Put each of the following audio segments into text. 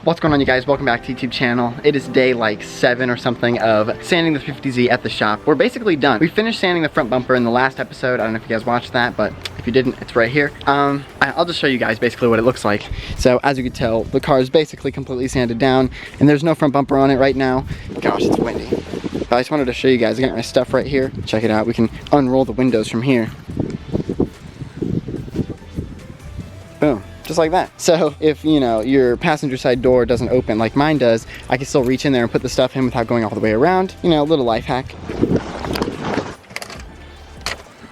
What's going on, you guys? Welcome back to YouTube channel. It is day like 7 or something of sanding the 350z at the shop. We're basically done. We finished sanding the front bumper in the last episode. I don't know if you guys watched that, but if you didn't, it's right here. I'll just show you guys basically what it looks like. So as you can tell, the car is basically completely sanded down and there's no front bumper on it right now. Gosh, it's windy. But I just wanted to show you guys. I got my stuff right here. Check it out. We can unroll the windows from here. Boom. Just like that. So if, you know, your passenger side door doesn't open like mine does, I can still reach in there and put the stuff in without going all the way around. You know, a little life hack.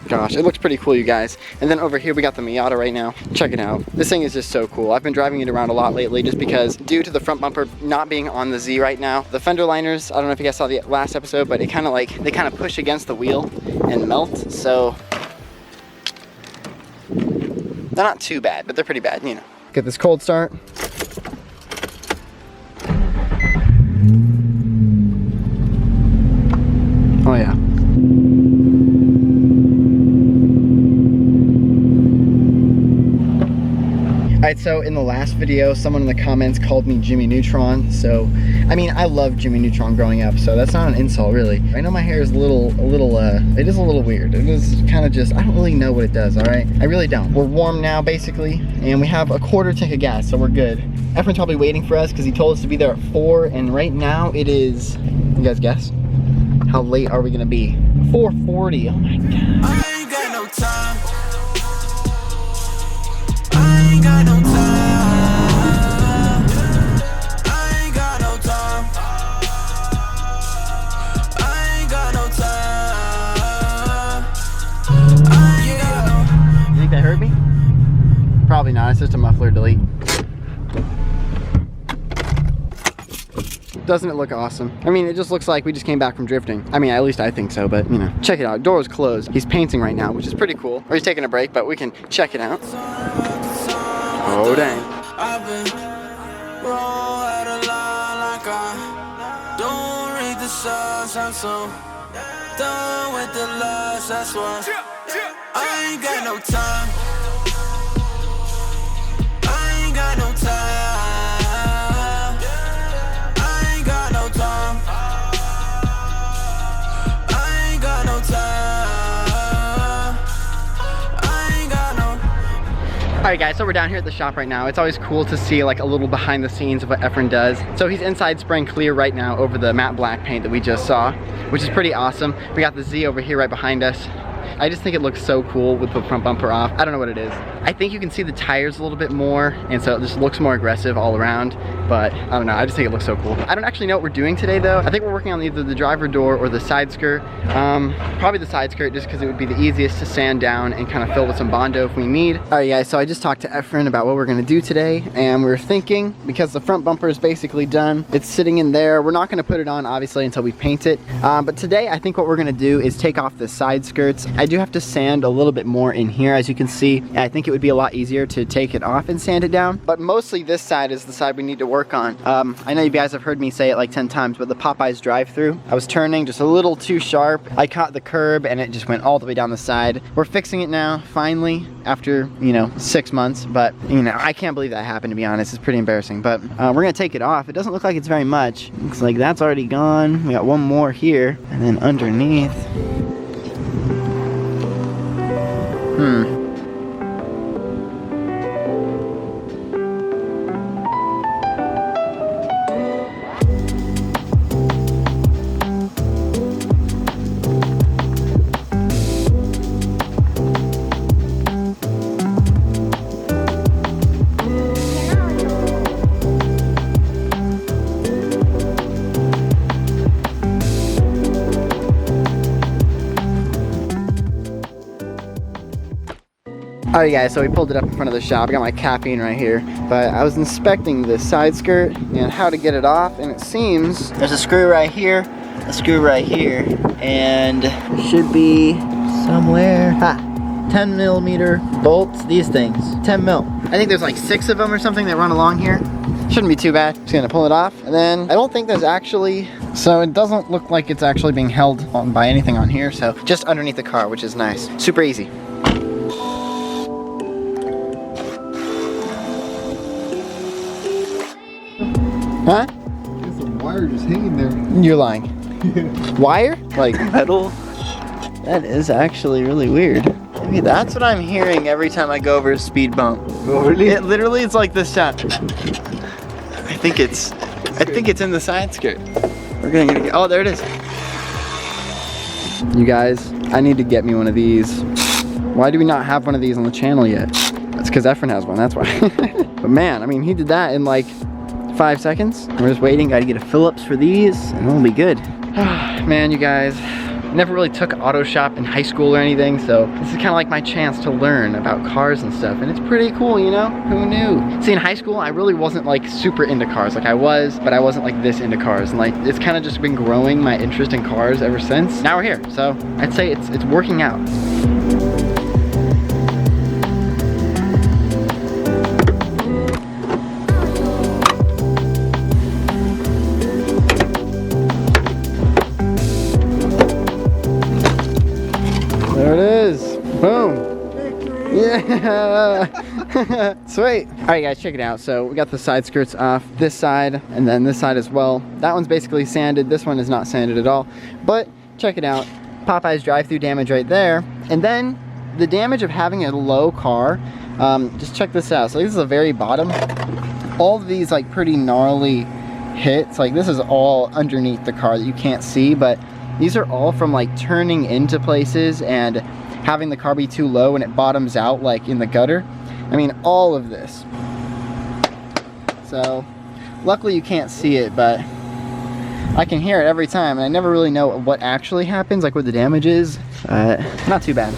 Gosh, it looks pretty cool, you guys. And then over here we got the Miata right now. Check it out. This thing is just so cool. I've been driving it around a lot lately just because due to the front bumper not being on the Z right now, the fender liners, I don't know if you guys saw the last episode, but it kind of like, they kind of push against the wheel and melt. So they're not too bad, but they're pretty bad, you know. Get this cold start. Oh yeah. Alright, so in the last video, someone in the comments called me Jimmy Neutron. So, I mean, I love Jimmy Neutron growing up, so that's not an insult, really. I know my hair is it is a little weird. It is kind of just, I don't really know what it does, alright? I really don't. We're warm now, basically, and we have a quarter tank of gas, so we're good. Efren's probably waiting for us because he told us to be there at 4, and right now it is, you guys guess? How late are we gonna be? 4:40, oh my god. I ain't got no time. I ain't got no time. I ain't got no time. I ain't got no time. You think that hurt me? Probably not, it's just a muffler delete. Doesn't it look awesome? I mean, it just looks like we just came back from drifting. I mean, at least I think so, but you know. Check it out, door is closed. He's painting right now, which is pretty cool. Or he's taking a break, but we can check it out. Oh dang. I've been roll out of line like I don't read the signs. I'm so done with the lies, that's why I ain't got no time. I ain't got no time. I ain't got no time. I ain't got no time. I ain't got no. Alright guys, so we're down here at the shop right now. It's always cool to see like a little behind the scenes of what Efren does. So he's inside spraying clear right now over the matte black paint that we just saw, which is pretty awesome. We got the Z over here right behind us. I just think it looks so cool with the front bumper off. I don't know what it is. I think you can see the tires a little bit more, and so it just looks more aggressive all around, but I don't know, I just think it looks so cool. I don't actually know what we're doing today though. I think we're working on either the driver door or the side skirt. Probably the side skirt just because it would be the easiest to sand down and kind of fill with some Bondo if we need. Alright guys, so I just talked to Efren about what we're gonna do today, and we were thinking, because the front bumper is basically done, it's sitting in there. We're not gonna put it on obviously until we paint it, but today I think what we're gonna do is take off the side skirts. I do have to sand a little bit more in here, as you can see. I think it would be a lot easier to take it off and sand it down, but mostly this side is the side we need to work on. I know you guys have heard me say it like 10 times, but the Popeyes drive-through, I was turning just a little too sharp. I caught the curb and it just went all the way down the side. We're fixing it now, finally, after, you know, 6 months, but, you know, I can't believe that happened, to be honest. It's pretty embarrassing, but we're gonna take it off. It doesn't look like it's very much. Looks like that's already gone. We got one more here, and then underneath. Alright guys, so we pulled it up in front of the shop. I got my caffeine right here, but I was inspecting the side skirt and how to get it off, and it seems there's a screw right here, a screw right here, and should be somewhere, 10 millimeter bolts, these things, 10 mil. I think there's like 6 of them or something that run along here. Shouldn't be too bad. Just gonna pull it off, and then I don't think there's actually, so it doesn't look like it's actually being held on by anything on here, so just underneath the car, which is nice. Super easy. Huh? There's some wire just hanging there. You're lying. Wire? Like metal? That is actually really weird. Maybe that's what I'm hearing every time I go over a speed bump. Oh, really? It literally is like this sound. I think it's in the side skirt. We're gonna get, oh, there it is. You guys, I need to get me one of these. Why do we not have one of these on the channel yet? That's because Efren has one, that's why. But man, I mean, he did that in like 5 seconds. We're just waiting, gotta get a Phillips for these, and we'll be good. Man, you guys, never really took auto shop in high school or anything, so this is kind of like my chance to learn about cars and stuff, and it's pretty cool, you know? Who knew? See, in high school, I really wasn't like super into cars. Like I was, but I wasn't like this into cars, and like it's kind of just been growing my interest in cars ever since. Now we're here, so I'd say it's working out. There it is. Boom. Yeah. Sweet. All right, guys, check it out. So we got the side skirts off this side and then this side as well. That one's basically sanded. This one is not sanded at all. But check it out. Popeye's drive-through damage right there. And then the damage of having a low car. Just check this out. So this is the very bottom. All of these like pretty gnarly hits. Like this is all underneath the car that you can't see, but these are all from like turning into places and having the car be too low and it bottoms out like in the gutter. I mean, all of this. So luckily you can't see it, but I can hear it every time, and I never really know what actually happens, like what the damage is. Not too bad.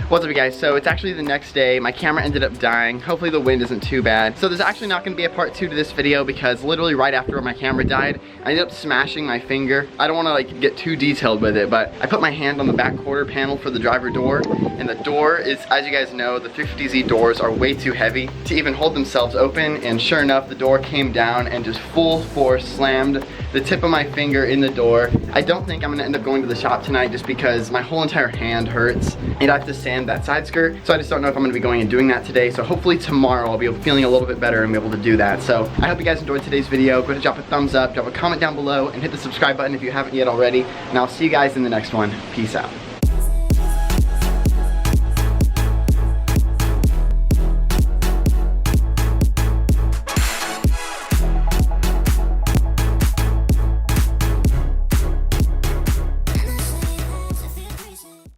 What's up, you guys? So it's actually the next day. My camera ended up dying. Hopefully the wind isn't too bad. So there's actually not gonna be a part 2 to this video because literally right after my camera died, I ended up smashing my finger. I don't wanna like get too detailed with it, but I put my hand on the back quarter panel for the driver door, and the door is, as you guys know, the 350z doors are way too heavy to even hold themselves open, and sure enough, the door came down and just full force slammed the tip of my finger in the door. I don't think I'm gonna end up going to the shop tonight just because my whole entire hand hurts and I have to sand that side skirt. So I just don't know if I'm gonna be going and doing that today. So hopefully tomorrow I'll be feeling a little bit better and be able to do that. So I hope you guys enjoyed today's video. Go ahead and drop a thumbs up, drop a comment down below, and hit the subscribe button if you haven't yet already. And I'll see you guys in the next one. Peace out.